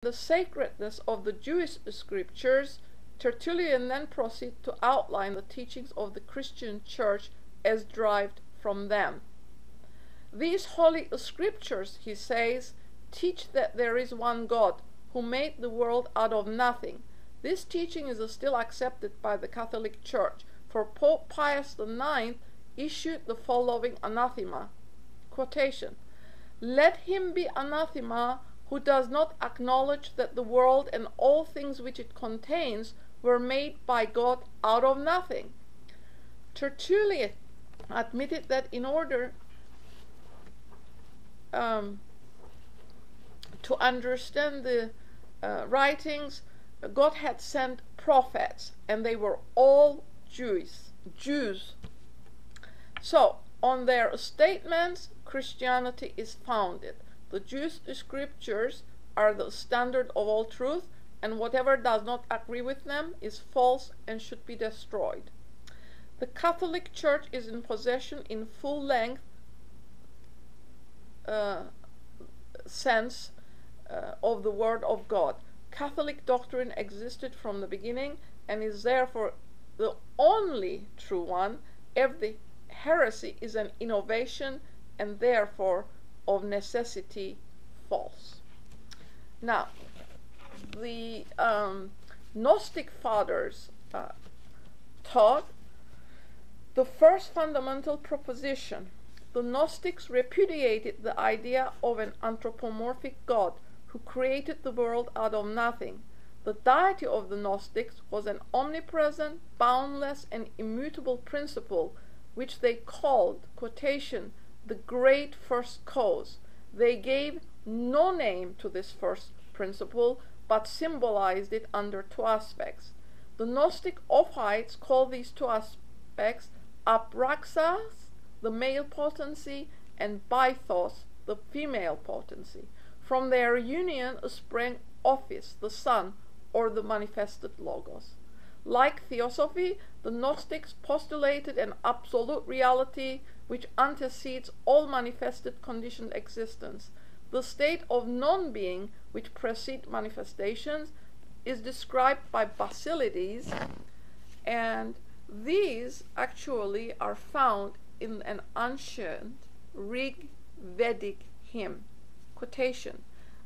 the sacredness of the Jewish scriptures, Tertullian then proceeds to outline the teachings of the Christian church as derived from them. These holy scriptures, he says, teach that there is one God who made the world out of nothing. This teaching is still accepted by the Catholic Church, for Pope Pius IX issued the following anathema, quotation, "Let him be anathema who does not acknowledge that the world and all things which it contains were made by God out of nothing." Tertullian admitted that in order to understand the writings, God had sent prophets, and they were all Jews. So, on their statements, Christianity is founded. The Jewish scriptures are the standard of all truth, and whatever does not agree with them is false and should be destroyed. The Catholic Church is in possession in full-length sense of the Word of God. Catholic doctrine existed from the beginning and is therefore the only true one. Every heresy is an innovation and therefore of necessity false. Now, the Gnostic fathers taught the first fundamental proposition. The Gnostics repudiated the idea of an anthropomorphic God who created the world out of nothing. The deity of the Gnostics was an omnipresent, boundless, and immutable principle, which they called, quotation, the great first cause. They gave no name to this first principle, but symbolized it under two aspects. The Gnostic Ophites call these two aspects apraxas, the male potency, and baithos, the female potency. From their union sprang Ophis, the sun, or the manifested logos. Like theosophy, the Gnostics postulated an absolute reality which antecedes all manifested conditioned existence. The state of non-being which precedes manifestations is described by Basilides, and these actually are found in an ancient Rig Vedic hymn. Quotation,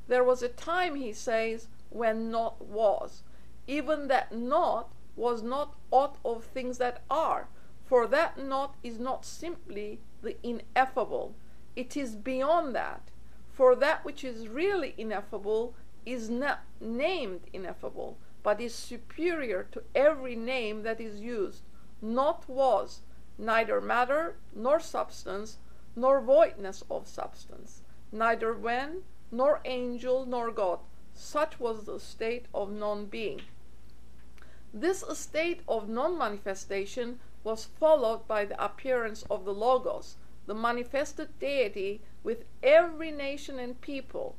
"There was a time," he says, "when naught was. Even that naught was not aught of things that are, for that naught is not simply the ineffable. It is beyond that, for that which is really ineffable is not named ineffable, but is superior to every name that is used. Naught was, neither matter nor substance, nor voidness of substance, neither when, nor angel, nor God. Such was the state of non-being." This state of non-manifestation was followed by the appearance of the Logos, the manifested deity with every nation and people,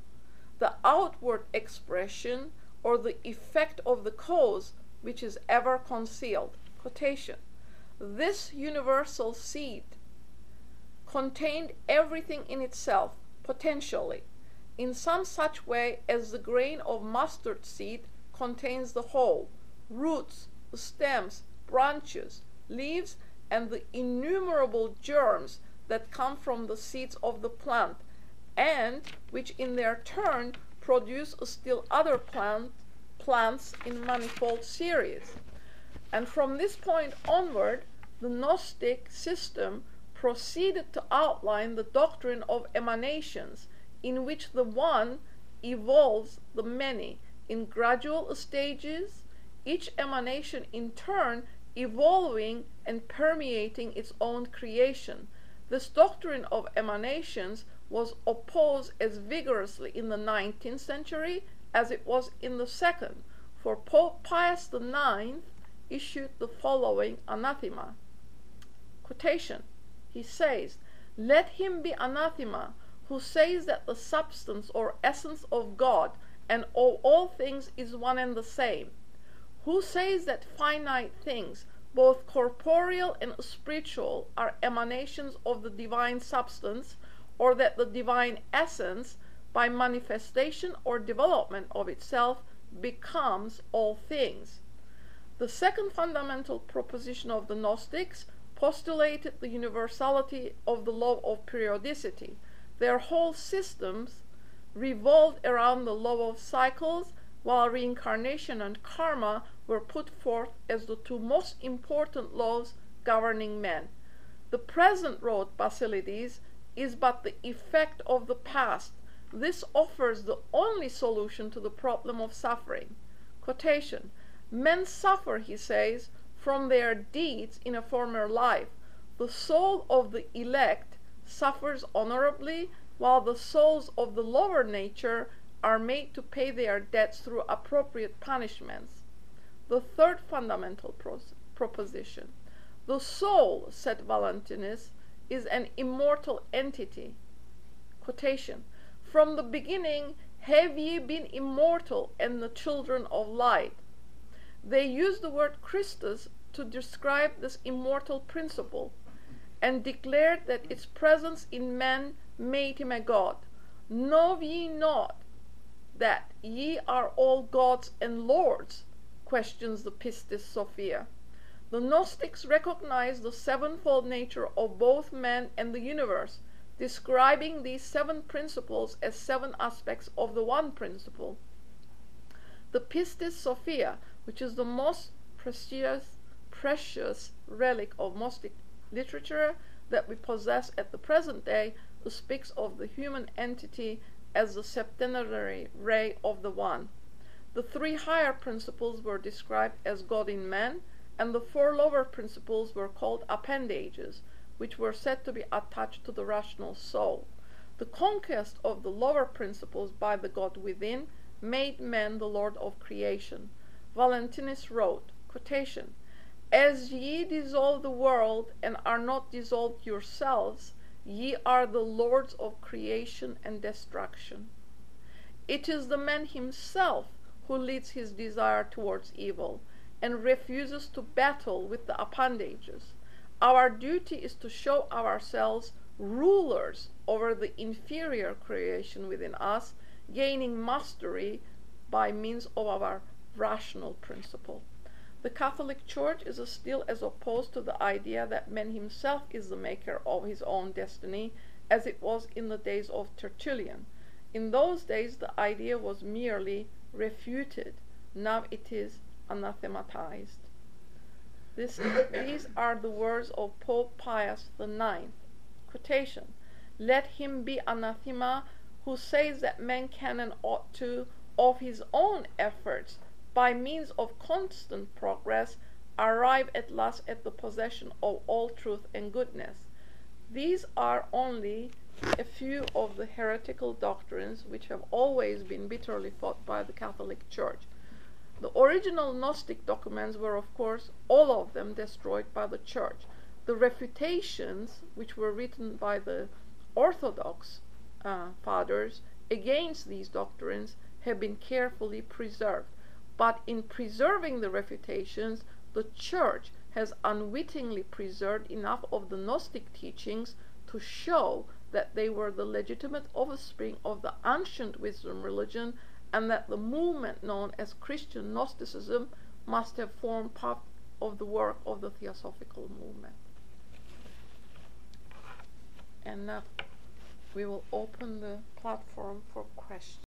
the outward expression or the effect of the cause which is ever concealed. Quotation, "This universal seed contained everything in itself, potentially, in some such way as the grain of mustard seed contains the whole, roots, stems, branches, leaves, and the innumerable germs that come from the seeds of the plant, and which in their turn produce still other plants in manifold series." And from this point onward, the Gnostic system proceeded to outline the doctrine of emanations, in which the one evolves the many in gradual stages, each emanation in turn evolving and permeating its own creation. This doctrine of emanations was opposed as vigorously in the 19th century as it was in the second, for Pope Pius IX issued the following anathema. Quotation, he says, "Let him be anathema who says that the substance or essence of God and of all things is one and the same, who says that finite things, both corporeal and spiritual, are emanations of the divine substance, or that the divine essence, by manifestation or development of itself, becomes all things. The second fundamental proposition of the Gnostics postulated the universality of the law of periodicity. Their whole systems revolved around the law of cycles, while reincarnation and karma were put forth as the two most important laws governing men. The present, wrote Basilides, is but the effect of the past. This offers the only solution to the problem of suffering. Quotation: men suffer, he says, from their deeds in a former life. The soul of the elect suffers honorably, while the souls of the lower nature are made to pay their debts through appropriate punishments. The third fundamental proposition: the soul, said Valentinus, is an immortal entity. Quotation: from the beginning have ye been immortal and the children of light. They use the word Christus to describe this immortal principle, and declared that its presence in man made him a god. Know ye not that ye are all gods and lords? Questions the Pistis Sophia. The Gnostics recognize the sevenfold nature of both man and the universe, describing these seven principles as seven aspects of the one principle. The Pistis Sophia, which is the most precious relic of Gnostic literature that we possess at the present day, speaks of the human entity as the septenary ray of the One. The three higher principles were described as God in man, and the four lower principles were called appendages, which were said to be attached to the rational soul. The conquest of the lower principles by the God within made man the Lord of creation. Valentinus wrote, quotation, as ye dissolve the world and are not dissolved yourselves, ye are the lords of creation and destruction. It is the man himself who leads his desire towards evil and refuses to battle with the appendages. Our duty is to show ourselves rulers over the inferior creation within us, gaining mastery by means of our rational principle. The Catholic Church is still as opposed to the idea that man himself is the maker of his own destiny, as it was in the days of Tertullian. In those days the idea was merely refuted. Now it is anathematized. These are the words of Pope Pius IX. Quotation: let him be anathema who says that man can and ought to, of his own efforts, by means of constant progress, arrive at last at the possession of all truth and goodness. These are only a few of the heretical doctrines which have always been bitterly fought by the Catholic Church. The original Gnostic documents were, of course, all of them destroyed by the Church. The refutations, which were written by the orthodox fathers against these doctrines, have been carefully preserved. But in preserving the refutations, the Church has unwittingly preserved enough of the Gnostic teachings to show that they were the legitimate offspring of the ancient wisdom religion, and that the movement known as Christian Gnosticism must have formed part of the work of the Theosophical movement. And now we will open the platform for questions.